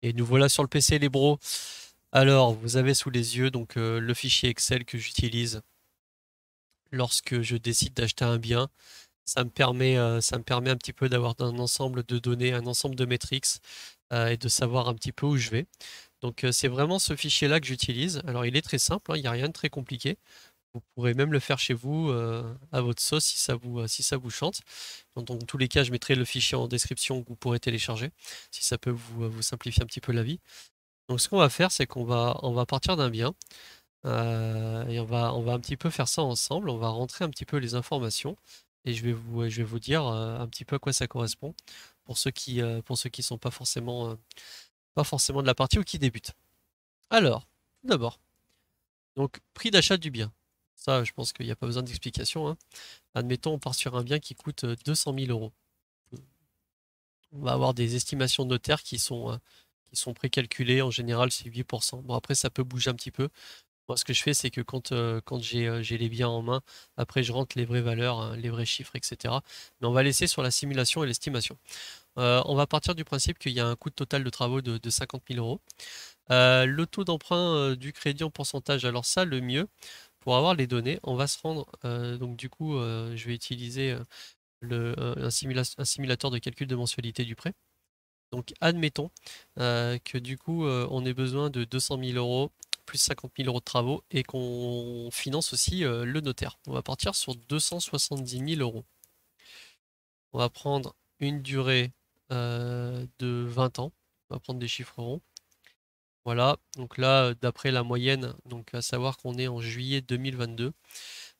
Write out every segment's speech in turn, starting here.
Et nous voilà sur le PC les bros. Alors, vous avez sous les yeux donc le fichier Excel que j'utilise lorsque je décide d'acheter un bien. Ça me permet un petit peu d'avoir un ensemble de données, un ensemble de métriques et de savoir un petit peu où je vais. Donc c'est vraiment ce fichier-là que j'utilise. Alors il est très simple, hein, il n'y a rien de très compliqué. Vous pourrez même le faire chez vous à votre sauce si ça vous chante. Dans tous les cas, je mettrai le fichier en description que vous pourrez télécharger si ça peut vous simplifier un petit peu la vie. Donc ce qu'on va faire, c'est on va partir d'un bien et on va un petit peu faire ça ensemble. On va rentrer un petit peu les informations et je vais vous dire un petit peu à quoi ça correspond pour ceux qui sont pas forcément de la partie ou qui débutent. Alors, tout d'abord, donc prix d'achat du bien. Ça, je pense qu'il n'y a pas besoin d'explication, hein. Admettons, on part sur un bien qui coûte 200 000 euros. On va avoir des estimations de notaire qui sont précalculées. En général, c'est 8%. Bon, après, ça peut bouger un petit peu. Moi, ce que je fais, c'est que quand j'ai les biens en main, après, je rentre les vraies valeurs, hein, les vrais chiffres, etc. Mais on va laisser sur la simulation et l'estimation. On va partir du principe qu'il y a un coût total de travaux de 50 000 euros. Le taux d'emprunt du crédit en pourcentage, alors ça, le mieux, pour avoir les données, on va se rendre, donc du coup, je vais utiliser un simulateur de calcul de mensualité du prêt. Donc admettons que du coup on ait besoin de 200 000 euros plus 50 000 euros de travaux et qu'on finance aussi le notaire. On va partir sur 270 000 euros. On va prendre une durée de 20 ans. On va prendre des chiffres ronds. Voilà, donc là d'après la moyenne, donc à savoir qu'on est en juillet 2022,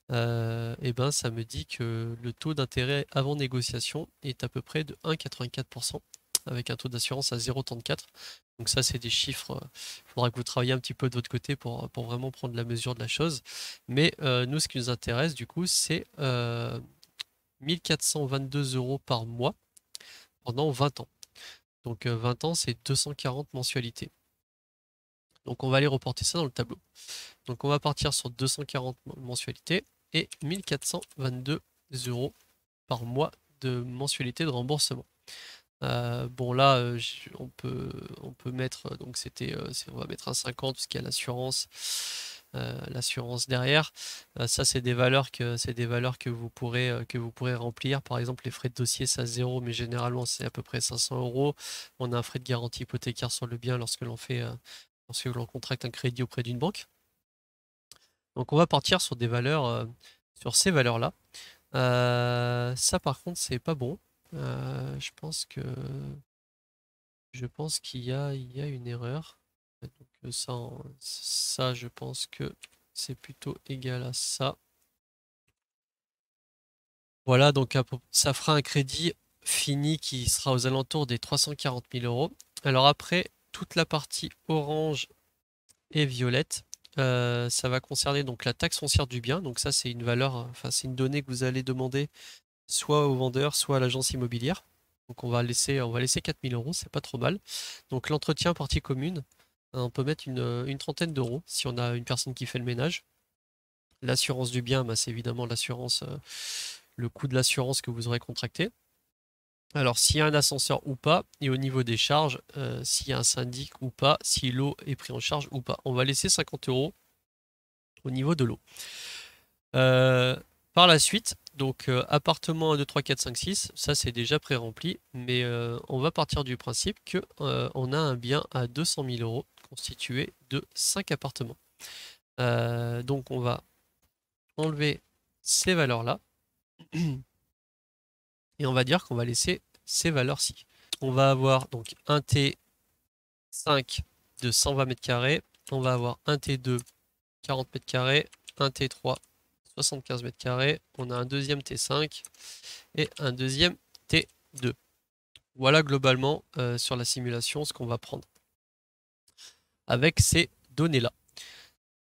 et ben ça me dit que le taux d'intérêt avant négociation est à peu près de 1,84% avec un taux d'assurance à 0,34. Donc ça, c'est des chiffres. Il faudra que vous travailliez un petit peu de votre côté pour vraiment prendre la mesure de la chose. Mais nous, ce qui nous intéresse, du coup, c'est 1422 euros par mois pendant 20 ans. Donc 20 ans, c'est 240 mensualités. Donc on va aller reporter ça dans le tableau. Donc on va partir sur 240 mensualités et 1422 euros par mois de mensualité de remboursement. Bon là, on peut mettre, donc on va mettre un 50 parce qu'il y a l'assurance derrière. Ça, c'est des valeurs que vous pourrez remplir. Par exemple, les frais de dossier, ça 0, mais généralement, c'est à peu près 500 euros. On a un frais de garantie hypothécaire sur le bien lorsque l'on contracte un crédit auprès d'une banque. Donc, on va partir sur des valeurs, sur ces valeurs-là. Ça, par contre, c'est pas bon. Je pense que il y a une erreur. Donc ça, je pense que c'est plutôt égal à ça. Voilà, donc ça fera un crédit fini qui sera aux alentours des 340 000 euros. Alors après, toute la partie orange et violette, ça va concerner donc la taxe foncière du bien. Donc ça, c'est une valeur, enfin c'est une donnée que vous allez demander soit au vendeur, soit à l'agence immobilière. Donc on va laisser 4 000 euros, c'est pas trop mal. Donc l'entretien partie commune, on peut mettre une trentaine d'euros si on a une personne qui fait le ménage. L'assurance du bien, bah, c'est évidemment le coût de l'assurance que vous aurez contracté. Alors s'il y a un ascenseur ou pas, et au niveau des charges, s'il y a un syndic ou pas, si l'eau est prise en charge ou pas. On va laisser 50 euros au niveau de l'eau. Euh, Par la suite, donc appartement 1, 2, 3, 4, 5, 6, ça c'est déjà pré-rempli, mais on va partir du principe que on a un bien à 200 000 euros constitué de 5 appartements. Donc on va enlever ces valeurs-là et on va dire qu'on va laisser ces valeurs-ci. On va avoir donc un T5 de 120 mètres carrés, on va avoir un T2 40 mètres carrés, un T3 75 mètres carrés, on a un deuxième T5 et un deuxième T2. Voilà globalement sur la simulation ce qu'on va prendre avec ces données-là.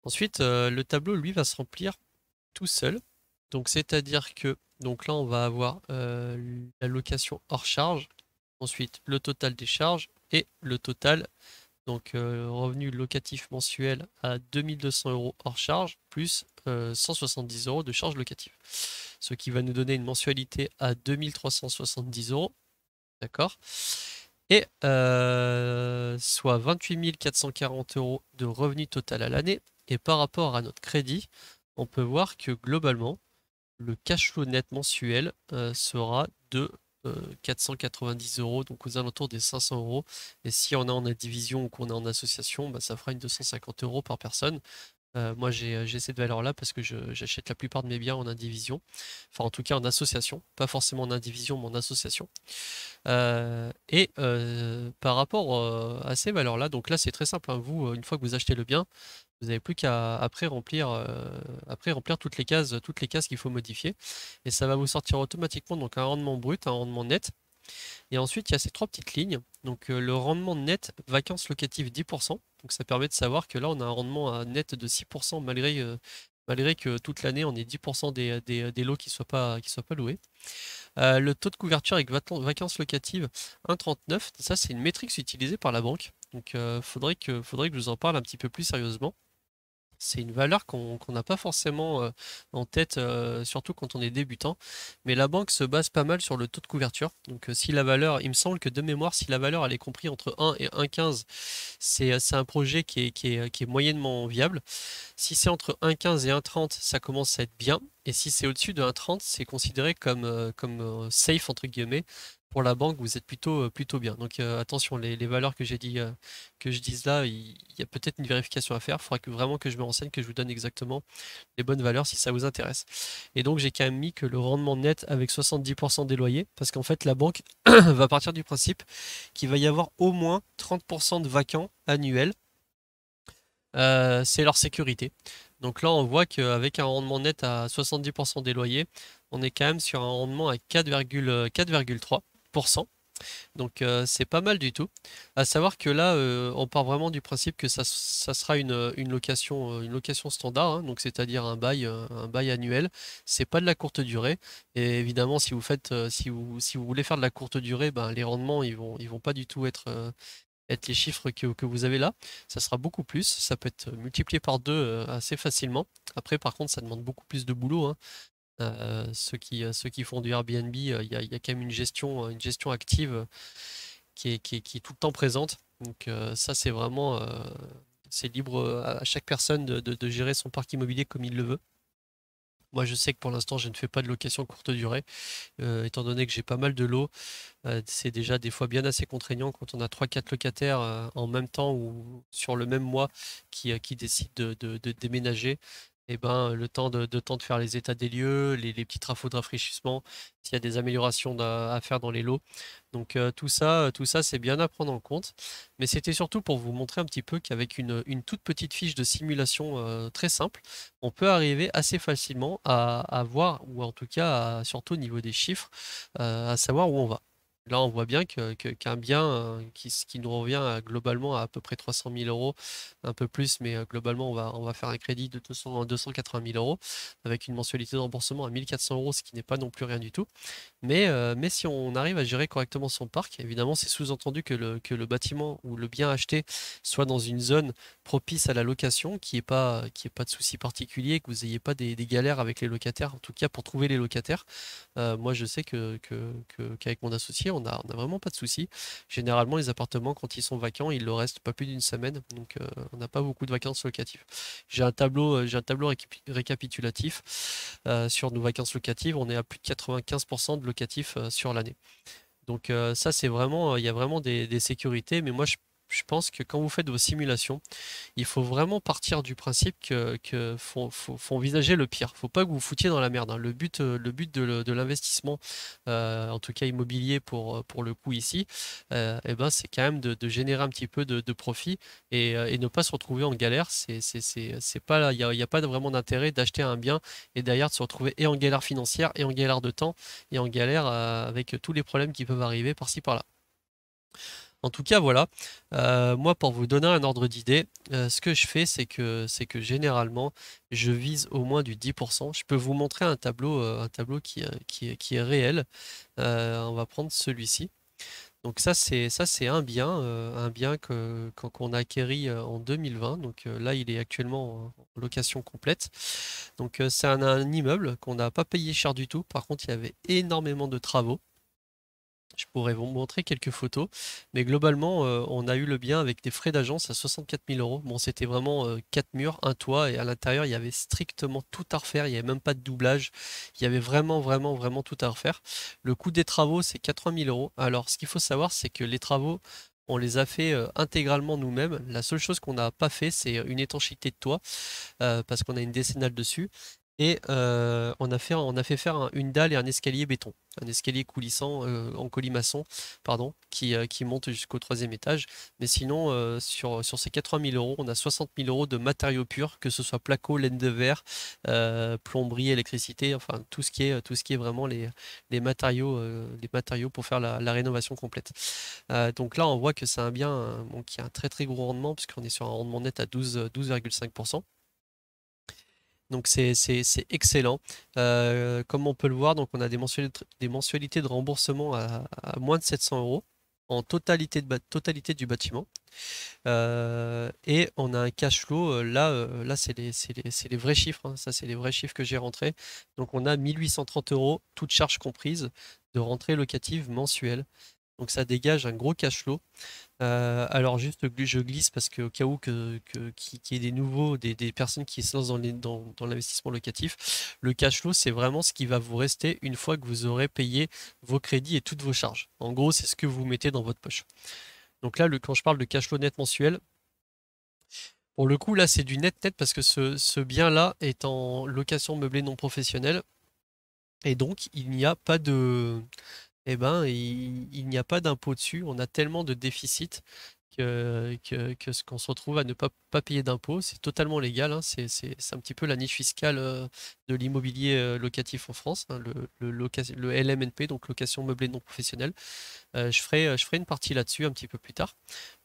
Ensuite, le tableau, lui, va se remplir tout seul. Donc, c'est-à-dire que donc là, on va avoir la location hors charge, ensuite le total des charges et le total, donc revenu locatif mensuel à 2200 euros hors charge, plus 170 euros de charges locatives. Ce qui va nous donner une mensualité à 2370 euros. D'accord? Et soit 28 440 € de revenus total à l'année. Et par rapport à notre crédit, on peut voir que globalement, le cash flow net mensuel sera de 490 €, donc aux alentours des 500 €. Et si on est en indivision ou qu'on est en association, bah, ça fera une 250 € par personne. Moi, j'ai cette valeur-là parce que j'achète la plupart de mes biens en indivision. Enfin, en tout cas en association. Pas forcément en indivision, mais en association. Par rapport à ces valeurs-là, donc là, c'est très simple, hein. Vous, une fois que vous achetez le bien, vous n'avez plus qu'à après remplir toutes les cases qu'il faut modifier. Et ça va vous sortir automatiquement donc un rendement brut, un rendement net. Et ensuite, il y a ces trois petites lignes. Donc le rendement net vacances locatives 10%. Donc ça permet de savoir que là, on a un rendement net de 6% malgré que toute l'année, on ait 10% des lots qui ne soient pas loués. Le taux de couverture avec vacances locatives 1,39. Ça, c'est une métrique utilisée par la banque. Donc faudrait que je vous en parle un petit peu plus sérieusement. C'est une valeur qu'on n'a pas forcément en tête, surtout quand on est débutant. Mais la banque se base pas mal sur le taux de couverture. Donc si la valeur, il me semble que de mémoire, si la valeur elle est comprise entre 1 et 1,15, c'est un projet qui est moyennement viable. Si c'est entre 1,15 et 1,30, ça commence à être bien. Et si c'est au-dessus de 1,30, c'est considéré comme safe, entre guillemets. Pour la banque, vous êtes plutôt bien. Donc attention, les valeurs que je dise là, il y a peut-être une vérification à faire. Il faudra vraiment que je me renseigne, que je vous donne exactement les bonnes valeurs si ça vous intéresse. Et donc j'ai quand même mis que le rendement net avec 70% des loyers, parce qu'en fait la banque va partir du principe qu'il va y avoir au moins 30% de vacants annuels. C'est leur sécurité. Donc là, on voit qu'avec un rendement net à 70% des loyers, on est quand même sur un rendement à 4,3%. Donc c'est pas mal du tout. À savoir que là, on part vraiment du principe que ça sera une location standard, hein, donc c'est-à-dire un bail annuel. C'est pas de la courte durée. Et évidemment, si vous voulez faire de la courte durée, ben, les rendements ils vont pas du tout être les chiffres que vous avez là. Ça sera beaucoup plus. Ça peut être multiplié par deux assez facilement. Après, par contre, ça demande beaucoup plus de boulot, hein. Ceux qui font du Airbnb, il y a quand même une gestion active qui est tout le temps présente. Donc ça, c'est vraiment, c'est libre à chaque personne de gérer son parc immobilier comme il le veut. Moi, je sais que pour l'instant, je ne fais pas de location courte durée, étant donné que j'ai pas mal de lots. C'est déjà des fois bien assez contraignant quand on a 3-4 locataires en même temps ou sur le même mois qui décident de déménager. Et ben, le temps de faire les états des lieux, les petits travaux de rafraîchissement, s'il y a des améliorations à faire dans les lots. Donc tout ça, c'est bien à prendre en compte. Mais c'était surtout pour vous montrer un petit peu qu'avec une toute petite fiche de simulation très simple, on peut arriver assez facilement à voir, ou en tout cas, surtout au niveau des chiffres, à savoir où on va. Là, on voit bien qu'un bien qui nous revient globalement à peu près 300 000 €, un peu plus, mais globalement, on va faire un crédit de 280 000 € avec une mensualité de remboursement à 1400 €, ce qui n'est pas non plus rien du tout. Mais si on arrive à gérer correctement son parc, évidemment, c'est sous-entendu que le bâtiment ou le bien acheté soit dans une zone propice à la location, qui est pas de soucis particuliers, que vous n'ayez pas des galères avec les locataires, en tout cas pour trouver les locataires. Moi, je sais qu'avec mon associé, on a vraiment pas de soucis. Généralement, les appartements, quand ils sont vacants, ils le restent pas plus d'une semaine, donc on n'a pas beaucoup de vacances locatives. J'ai un tableau récapitulatif sur nos vacances locatives. On est à plus de 95% de locatifs sur l'année. Donc ça, c'est vraiment, il y a vraiment des sécurités, mais moi, je pense que quand vous faites vos simulations, il faut vraiment partir du principe que faut envisager le pire. Faut pas que vous vous foutiez dans la merde, hein. Le but de l'investissement, en tout cas immobilier pour le coup ici, eh ben, c'est quand même de générer un petit peu de profit et ne pas se retrouver en galère. C'est pas, il y a pas vraiment d'intérêt d'acheter un bien et derrière de se retrouver et en galère financière et en galère de temps et en galère avec tous les problèmes qui peuvent arriver par-ci par-là. En tout cas, voilà. Moi, pour vous donner un ordre d'idée, ce que je fais, c'est que généralement, je vise au moins du 10%. Je peux vous montrer un tableau qui est réel. On va prendre celui-ci. Donc ça, c'est un bien qu'on a acquéri en 2020. Donc là, il est actuellement en location complète. Donc c'est un immeuble qu'on n'a pas payé cher du tout. Par contre, il y avait énormément de travaux. Je pourrais vous montrer quelques photos, mais globalement, on a eu le bien avec des frais d'agence à 64 000 euros. Bon, c'était vraiment 4 murs, un toit, et à l'intérieur, il y avait strictement tout à refaire. Il n'y avait même pas de doublage. Il y avait vraiment tout à refaire. Le coût des travaux, c'est 80 000 euros. Alors, ce qu'il faut savoir, c'est que les travaux, on les a fait intégralement nous-mêmes. La seule chose qu'on n'a pas fait, c'est une étanchéité de toit, parce qu'on a une décennale dessus. Et on a fait faire une dalle et un escalier béton, un escalier coulissant en colimaçon, pardon, qui monte jusqu'au troisième étage. Mais sinon, sur ces 80 000 euros, on a 60 000 euros de matériaux purs, que ce soit placo, laine de verre, plomberie, électricité, enfin tout ce qui est vraiment les matériaux pour faire la rénovation complète. Donc là, on voit que c'est un bien bon, qui a un très gros rendement, puisqu'on est sur un rendement net à 12,5%. Donc c'est excellent. Comme on peut le voir, donc on a des mensualités de remboursement à moins de 700 euros en totalité du bâtiment. Et on a un cash flow, là c'est les vrais chiffres, hein. Ça c'est les vrais chiffres que j'ai rentrés. Donc on a 1830 euros, toutes charges comprises, de rentrée locative mensuelle. Donc ça dégage un gros cash flow. Alors juste je glisse parce qu'au cas où qu'il y ait des nouveaux, des personnes qui se lancent dans l'investissement locatif, le cash flow c'est vraiment ce qui va vous rester une fois que vous aurez payé vos crédits et toutes vos charges. En gros, c'est ce que vous mettez dans votre poche. Donc là, quand je parle de cash flow net mensuel, pour le coup là c'est du net parce que ce bien-là est en location meublée non professionnelle et donc il n'y a pas de eh ben, il n'y a pas d'impôt dessus. On a tellement de déficit qu'on se retrouve à ne pas payer d'impôt. C'est totalement légal, hein. C'est un petit peu la niche fiscale de l'immobilier locatif en France, hein, le LMNP, donc location meublée non professionnelle. Je ferai une partie là-dessus un petit peu plus tard.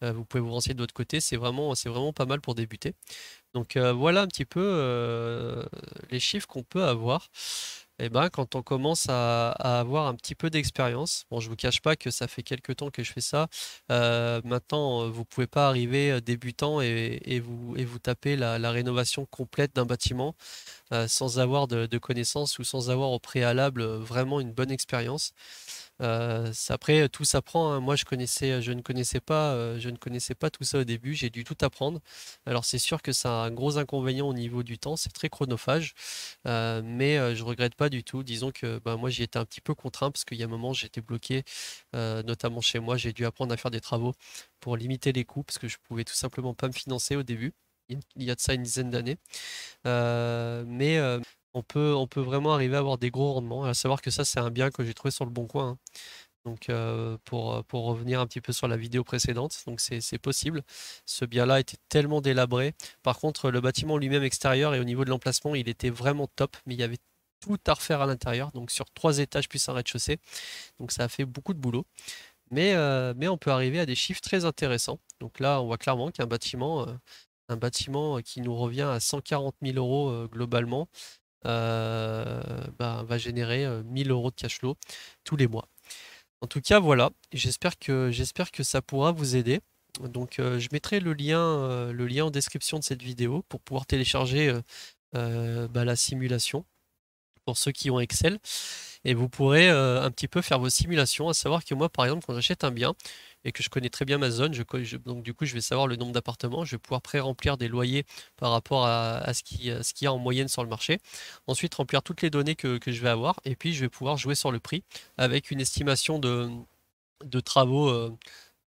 Vous pouvez vous renseigner de votre côté. C'est vraiment pas mal pour débuter. Donc voilà un petit peu les chiffres qu'on peut avoir. Et ben, quand on commence à avoir un petit peu d'expérience, bon, je vous cache pas que ça fait quelques temps que je fais ça. Maintenant, vous pouvez pas arriver débutant et vous taper la rénovation complète d'un bâtiment sans avoir de connaissances ou sans avoir au préalable vraiment une bonne expérience. Après, tout s'apprend, hein. Moi, je ne connaissais pas tout ça au début. J'ai dû tout apprendre. Alors, c'est sûr que ça a un gros inconvénient au niveau du temps. C'est très chronophage, mais je regrette pas du tout. Disons que ben, moi, j'y étais un petit peu contraint parce qu'il y a un moment, j'étais bloqué, notamment chez moi. J'ai dû apprendre à faire des travaux pour limiter les coûts parce que je pouvais tout simplement pas me financer au début. Il y a de ça une dizaine d'années. Mais on peut vraiment arriver à avoir des gros rendements. À savoir que ça, c'est un bien que j'ai trouvé sur le Bon Coin, hein. Donc, pour revenir un petit peu sur la vidéo précédente, donc c'est possible. Ce bien-là était tellement délabré. Par contre, le bâtiment lui-même extérieur et au niveau de l'emplacement, il était vraiment top, mais il y avait tout à refaire à l'intérieur, donc sur 3 étages plus un rez-de-chaussée. Donc ça a fait beaucoup de boulot. Mais on peut arriver à des chiffres très intéressants. Donc là, on voit clairement qu'un un bâtiment qui nous revient à 140 000 euros globalement, va générer 1000 euros de cash flow tous les mois. En tout cas, voilà, j'espère que ça pourra vous aider. Donc, je mettrai le lien en description de cette vidéo pour pouvoir télécharger la simulation pour ceux qui ont Excel. Et vous pourrez un petit peu faire vos simulations, à savoir que moi, par exemple, quand j'achète un bien et que je connais très bien ma zone, donc du coup, je vais savoir le nombre d'appartements, je vais pouvoir pré-remplir des loyers par rapport à ce qu'il y a en moyenne sur le marché. Ensuite, remplir toutes les données que je vais avoir, et puis je vais pouvoir jouer sur le prix avec une estimation de travaux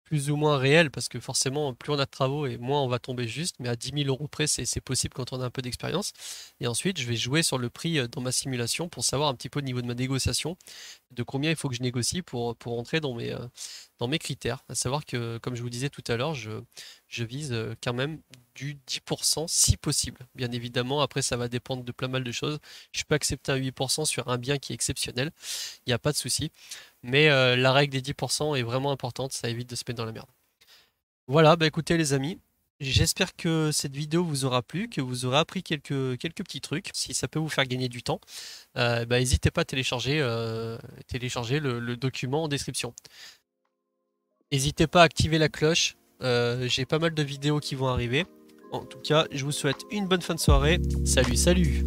plus ou moins réel, parce que forcément, plus on a de travaux et moins on va tomber juste, mais à 10 000 euros près, c'est possible quand on a un peu d'expérience. Et ensuite, je vais jouer sur le prix dans ma simulation pour savoir un petit peu au niveau de ma négociation, de combien il faut que je négocie pour entrer dans mes critères. À savoir que, comme je vous disais tout à l'heure, je vise quand même du 10% si possible. Bien évidemment, après, ça va dépendre de plein mal de choses. Je peux accepter un 8% sur un bien qui est exceptionnel, il n'y a pas de souci. Mais la règle des 10% est vraiment importante, ça évite de se mettre dans la merde. Voilà, bah écoutez les amis, j'espère que cette vidéo vous aura plu, que vous aurez appris quelques petits trucs. Si ça peut vous faire gagner du temps, n'hésitez pas à télécharger le document en description. N'hésitez pas à activer la cloche, j'ai pas mal de vidéos qui vont arriver. En tout cas, je vous souhaite une bonne fin de soirée. Salut, salut!